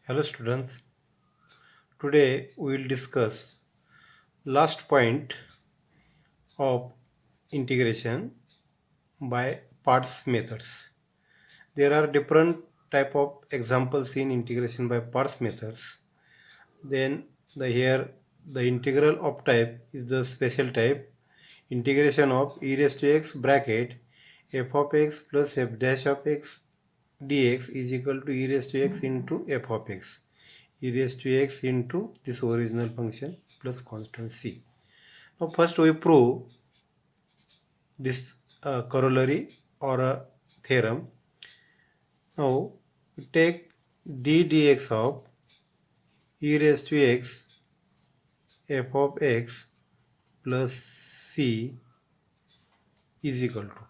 Hello students, today we will discuss last point of integration by parts methods. There are different type of examples in integration by parts methods. Then the integral of type is the special type. Integration of e raised to x bracket f of x plus f dash of x dx is equal to e raised to x into f of x, e raised to x into this original function plus constant c. Now first we prove this corollary or a theorem. Now we take d dx of e raised to x f of x plus c is equal to,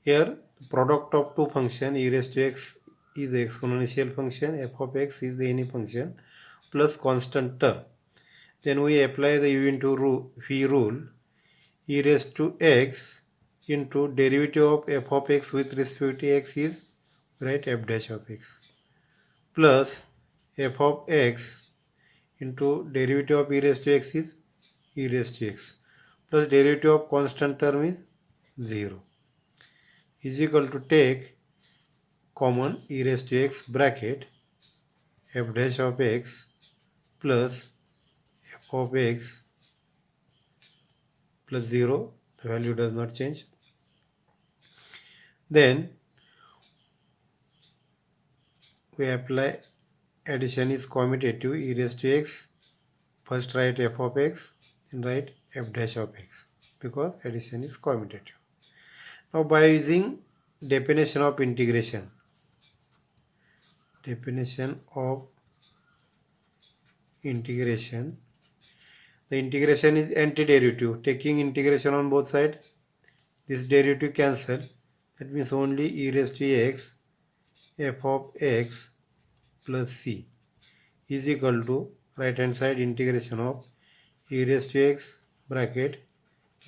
here the product of two function e raised to x is the exponential function, f of x is the any function plus constant term. Then we apply the u into v rule, e raised to x into derivative of f of x with respect to x is, right, f dash of x plus f of x into derivative of e raised to x is e raised to x plus derivative of constant term is 0 is equal to, take common e raised to x bracket f dash of x plus f of x plus 0, the value does not change. Then we apply addition is commutative, e raised to x, first write f of x and write f dash of x because addition is commutative. Now by using definition of integration, the integration is antiderivative, taking integration on both sides, this derivative cancel, that means only e raised to x f of x plus c is equal to right hand side integration of e raised to x bracket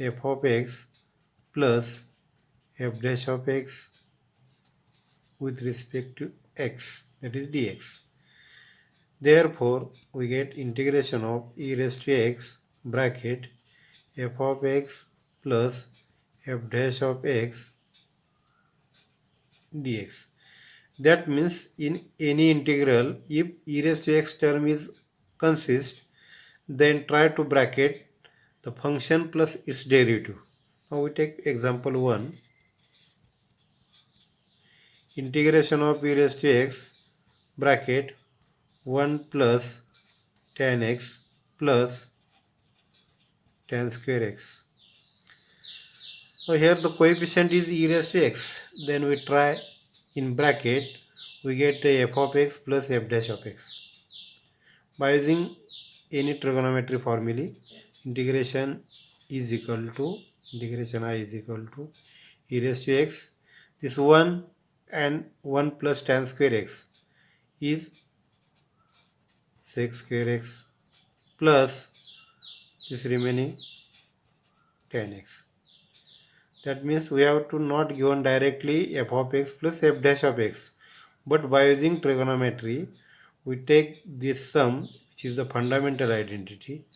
f of x plus f dash of x with respect to x, that is dx. Therefore we get integration of e raised to x bracket f of x plus f dash of x dx. That means in any integral, if e raised to x term is consist, then try to bracket the function plus its derivative. Now we take example 1. Integration of e raised to x bracket 1 plus tan x plus tan square x. So here the coefficient is e raised to x. Then we try in bracket, we get f of x plus f dash of x. By using any trigonometry formula, integration is equal to, integration I is equal to e raised to x. This 1 and 1 plus tan square x is sec square x plus this remaining tan x. That means we have to not given directly f of x plus f dash of x, but by using trigonometry we take this sum, which is the fundamental identity,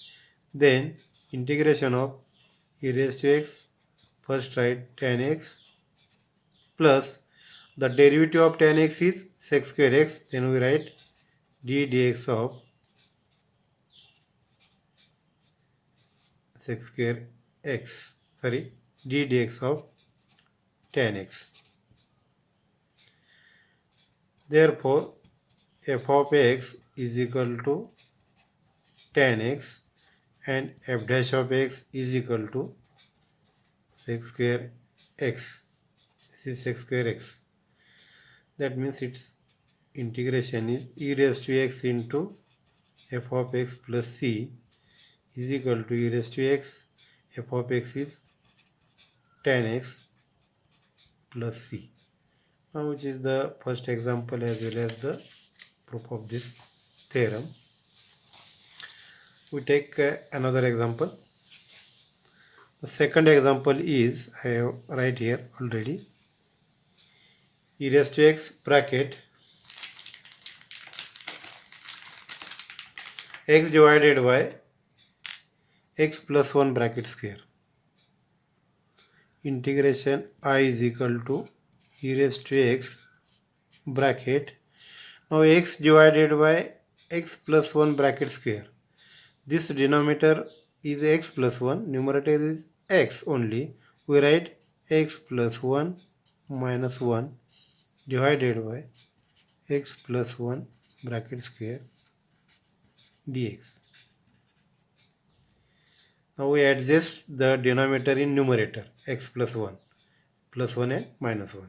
then integration of e raised to x, first write tan x plus the derivative of tan x is sec square x, then we write d dx of sec square x, sorry, d dx of tan x. Therefore f of x is equal to tan x and f dash of x is equal to sec square x. This is sec square x. That means its integration is e raised to x into f of x plus c is equal to e raised to x, f of x is tan x plus c. Now which is the first example as well as the proof of this theorem. We take another example. The second example is, I have write here already, e raised to x bracket x divided by x plus 1 bracket square. Integration I is equal to e raised to x bracket. Now x divided by x plus 1 bracket square. This denominator is x plus 1, numerator is x only. We write x plus 1 minus 1 divided by x plus 1 bracket square dx. Now we adjust the denominator in numerator x plus 1 and minus 1.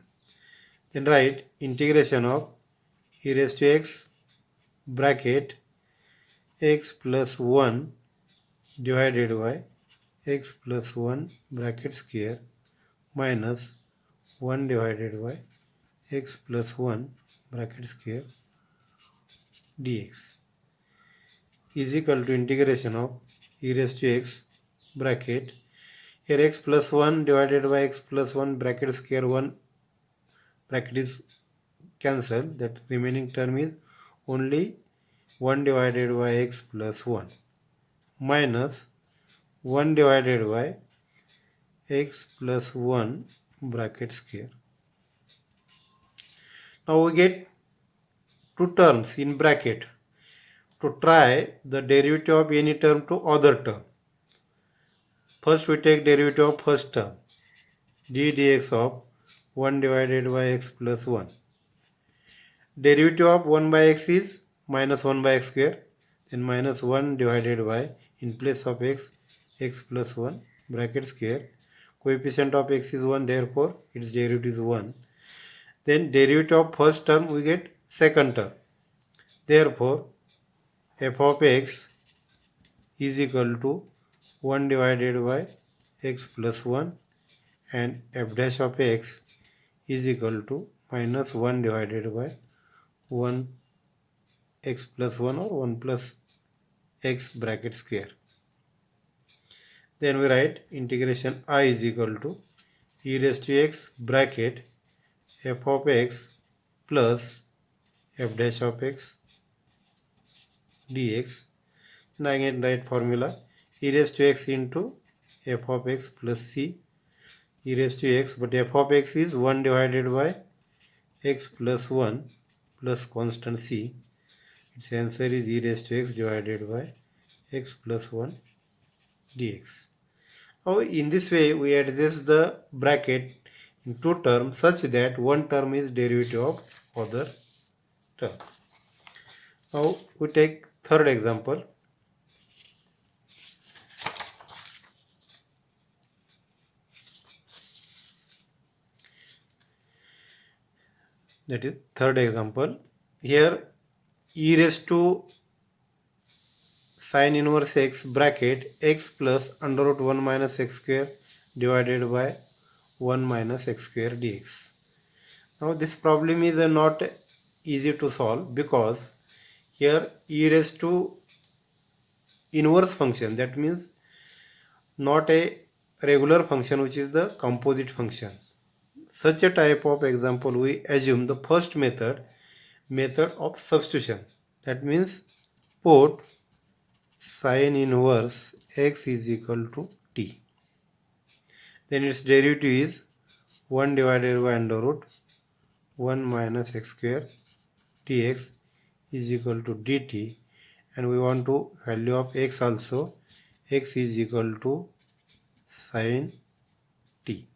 Then write integration of e raised to x bracket x plus 1 divided by x plus 1 bracket square minus 1 divided by x plus 1 bracket square dx is equal to integration of e raised to x bracket, here x plus 1 divided by x plus 1 bracket square 1 bracket is cancelled, that remaining term is only 1 divided by x plus 1 minus 1 divided by x plus 1 bracket square. Now we get two terms in bracket to try the derivative of any term to other term. First we take derivative of first term d dx of 1 divided by x plus 1. Derivative of 1 by x is minus 1 by x square, then minus 1 divided by, in place of x, x plus 1 bracket square. Coefficient of x is 1, therefore its derivative is 1. Then derivative of first term we get second term. Therefore f of x is equal to 1 divided by x plus 1 and f dash of x is equal to minus 1 divided by 1 x plus 1 or 1 plus x bracket square. Then we write integration I is equal to e raised to x bracket f of x plus f dash of x dx. And again write formula e raised to x into f of x plus c e raised to x, but f of x is 1 divided by x plus 1 plus constant c. Its answer is e raised to x divided by x plus 1 dx. Now in this way we adjust the bracket in two terms such that one term is derivative of other term. Now we take third example. That is third example. Here e raised to sin inverse x bracket x plus under root 1 minus x square divided by 1 minus x square dx. Now this problem is not easy to solve because here e raised to inverse function, that means not a regular function which is the composite function. Such a type of example we assume the first method of substitution, that means put sin inverse x is equal to t, then its derivative is 1 divided by under root 1 minus x square dx is equal to dt, and we want to value of x also, x is equal to sin t.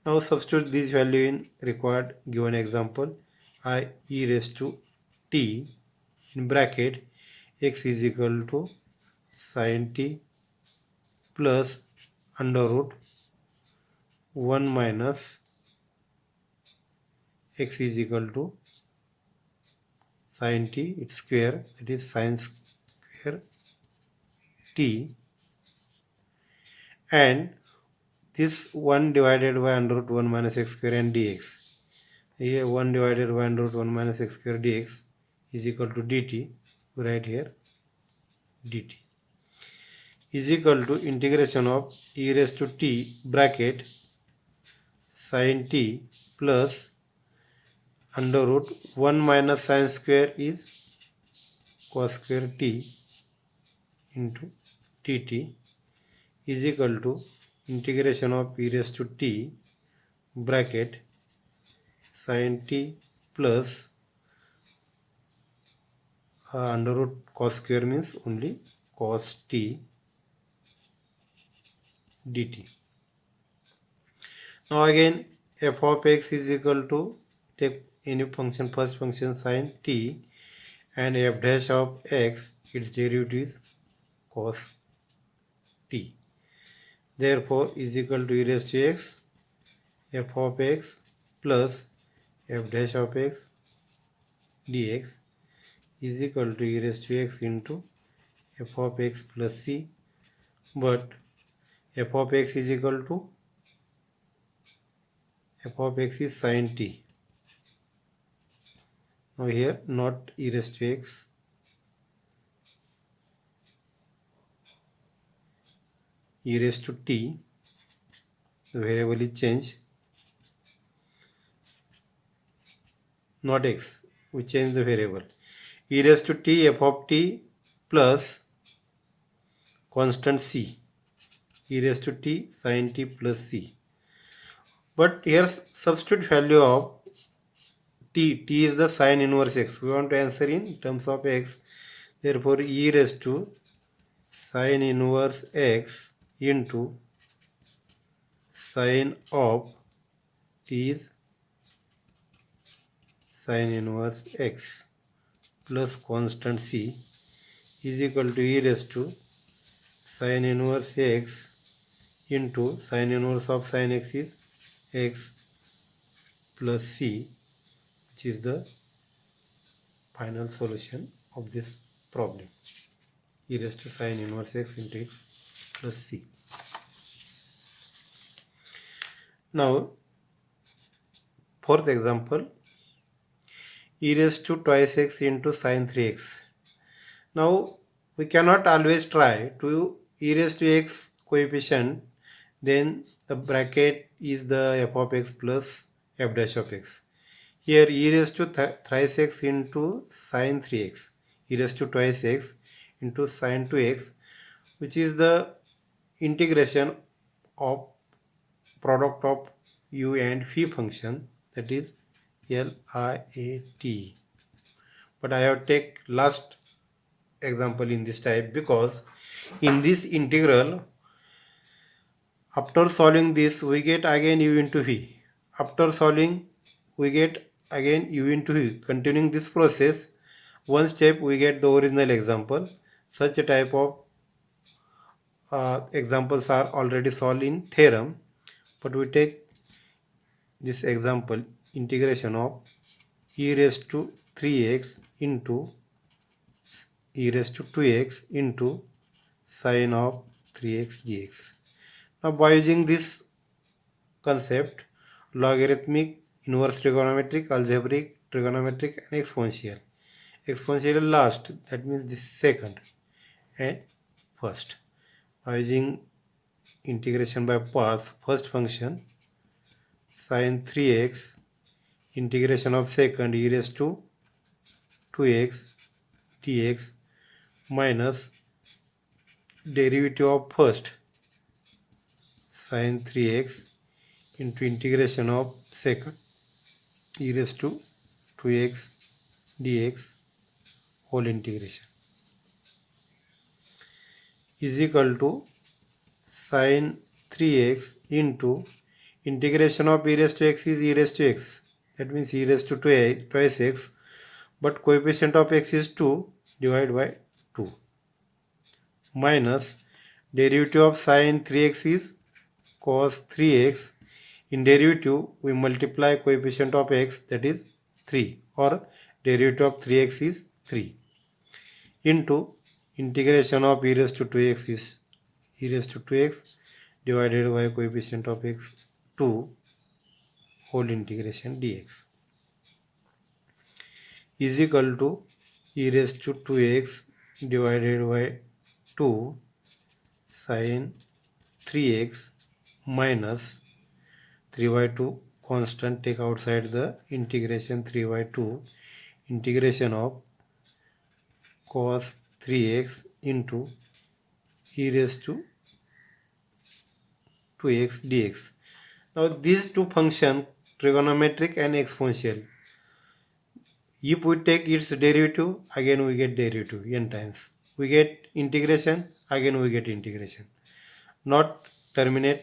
Now substitute this value in required given example. I e raised to t in bracket x is equal to sin t plus under root 1 minus x is equal to sin t, its square, that is sin square t, and this 1 divided by under root 1 minus x square and dx. Here 1 divided by under root 1 minus x square dx is equal to dt. We write here dt is equal to integration of e raised to t bracket sin t plus under root 1 minus sin square is cos square t into dt is equal to integration of e raised to t bracket sin t plus under root cos square means only cos t dt. Now again f of x is equal to, take any function, first function sin t, and f dash of x, its derivative is cos t. Therefore is equal to e raised to x f of x plus f dash of x dx is equal to e raised to x into f of x plus c, but f of x is equal to, f of x is sin t. Now here not e raised to x, e raised to t, the variable is changed, not x, we change the variable, e raised to t f of t plus constant c, e raised to t sin t plus c. But here substitute value of t, t is the sin inverse x, we want to answer in terms of x, therefore e raised to sin inverse x into sin of t is sin inverse x plus constant c is equal to e raised to sin inverse x into sin inverse of sin x is x plus c, which is the final solution of this problem, e raised to sin inverse x into x plus c. Now fourth example, e raised to twice x into sin 3x. Now we cannot always try to e raised to x coefficient, then the bracket is the f of x plus f dash of x. Here e raised to thrice x into sin 3x, e raised to twice x into sin 2x, which is the integration of product of u and phi function, that is LIAT. But I have take last example in this type because in this integral, after solving this we get again u into v, after solving we get again u into v, continuing this process, one step we get the original example. Such a type of examples are already solved in theorem, but we take this example, integration of e raised to 3x into e raised to 2x into sin of 3x dx. Now by using this concept, logarithmic, inverse trigonometric, algebraic, trigonometric and exponential. Exponential last, that means this second and first. By using integration by parts, first function sin 3x, integration of second e raised to 2x dx minus derivative of first sin 3x into integration of second e raised to 2x dx whole integration is equal to sin 3x into integration of e raised to x is e raised to x, that means e raised to twice x, but coefficient of x is 2 divided by 2 minus derivative of sin 3x is cos 3x, in derivative we multiply coefficient of x, that is 3, or derivative of 3x is 3, into integration of e raised to 2x is e raised to 2x divided by coefficient of x 2 whole integration dx is equal to e raised to 2x divided by 2 sin 3x minus 3 by 2 constant, take outside the integration, 3 by 2 integration of cos 3x into e raised to 2x dx. Now these two functions, trigonometric and exponential, if we take its derivative, again we get derivative n times. We get integration, again we get integration. Not terminate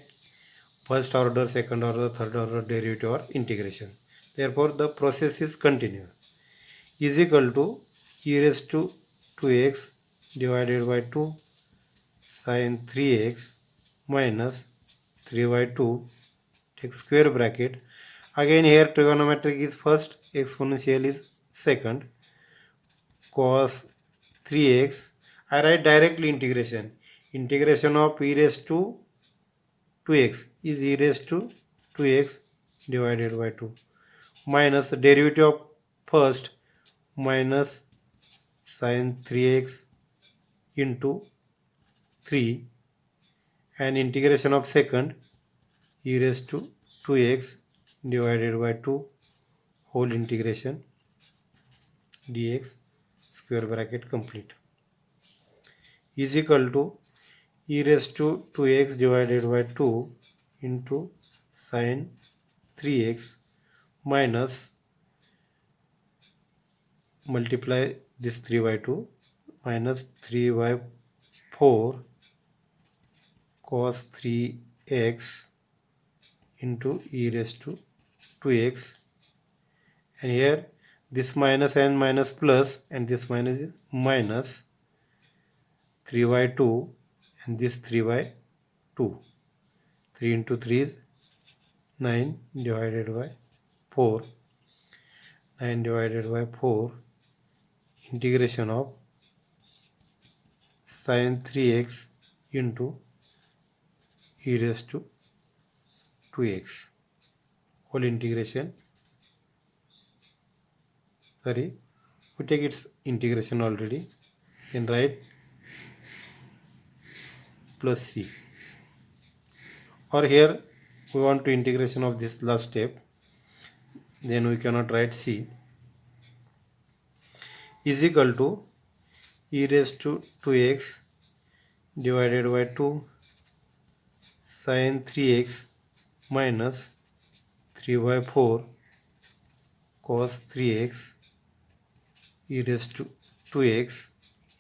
first order, second order, third order derivative or integration. Therefore, the process is continuous. Is equal to e raised to 2x divided by 2 sin 3x minus 3 by 2, take square bracket. Again here trigonometric is first, exponential is second. Cos 3x, I write directly integration. Integration of e raised to 2x is e raised to 2x divided by 2 minus the derivative of first minus sin 3x into 3 and integration of second e raised to 2x divided by 2 whole integration dx square bracket complete is equal to e raised to 2x divided by 2 into sin 3x minus multiply this 3 by 2 minus 3 by 4 cos 3x into e raised to 2x, and here this minus and minus plus and this minus is minus 3 by 2 and this 3 by 2. 3 into 3 is 9 divided by 4. 9 divided by 4 integration of sin 3x into e raised to 2x whole integration. Sorry, we take its integration already, then write plus c, or here we want to integration of this last step, then we cannot write c, is equal to e raised to 2x divided by 2 sin 3x minus 3 by 4 cos 3x e raised to 2x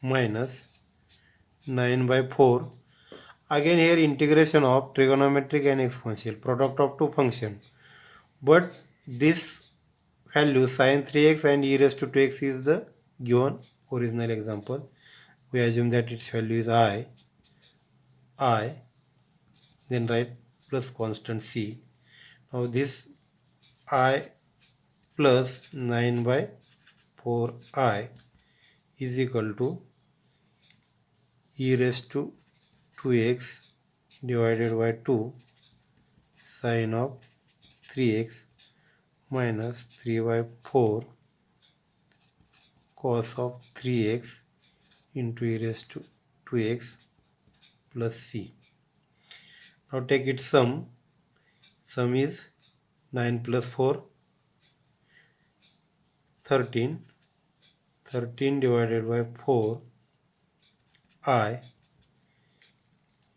minus 9 by 4. Again here integration of trigonometric and exponential, product of two functions. But this value sin 3x and e raised to 2x is the given original example. We assume that its value is I, then write plus constant c. Now this I plus 9 by 4i is equal to e raised to 2x divided by 2 sin of 3x minus 3 by 4 cos of 3x into e raised to 2x plus c. Now take its sum. Sum is 9 plus 4, 13. 13 divided by 4 I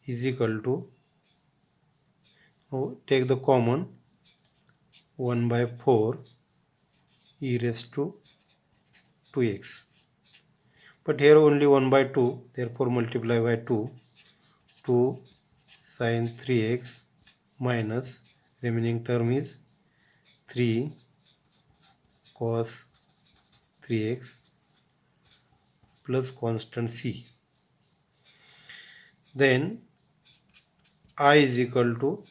is equal to, now take the common, 1 by 4 e raised to 2x. But here only 1 by 2, therefore multiply by 2. 2 sin 3x minus remaining term is 3 cos 3x plus constant c. Then I is equal to,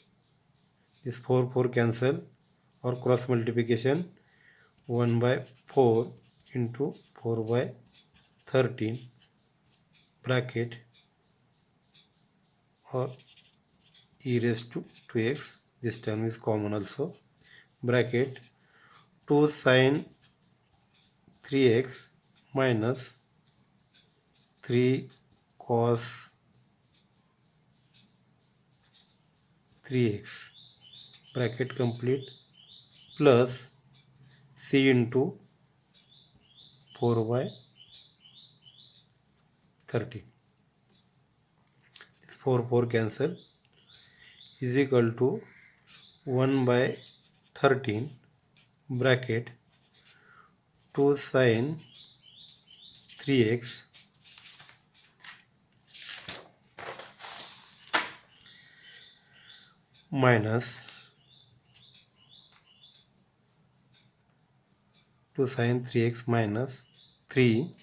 this 4 cancel or cross multiplication, 1 by 4 into 4 by 13 bracket or e raised to 2x, this term is common also, bracket 2 sin 3x minus 3 cos 3x bracket complete plus c into 4 by 13. 4 cancel is equal to 1 by 13 bracket 2 sin 3x minus 2 sin 3x minus 3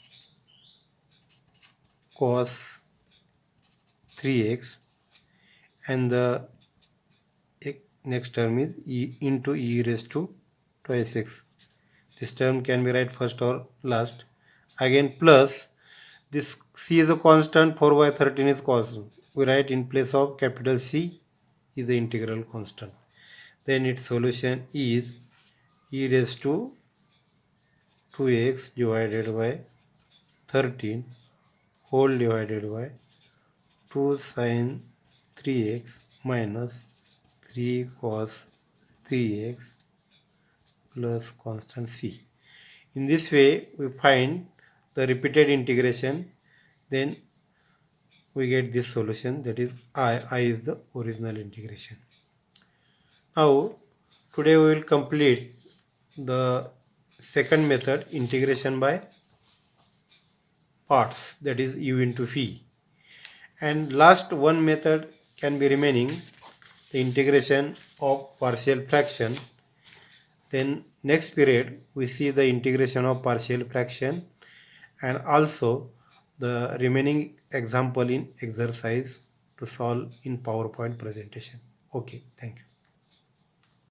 cos 3x, and the next term is e into e raised to twice x. This term can be write first or last. Again plus this c is a constant, 4 by 13 is constant. We write in place of capital C is the integral constant. Then its solution is e raised to 2x divided by 13 whole divided by 2 sin 3x minus 3 cos 3x plus constant c. In this way we find the repeated integration, then we get this solution, that is I is the original integration. Now today we will complete the second method, integration by parts, that is u into v, and last one method can be remaining, the integration of partial fraction. Then next period we see the integration of partial fraction and also the remaining example in exercise to solve in PowerPoint presentation. Okay, thank you.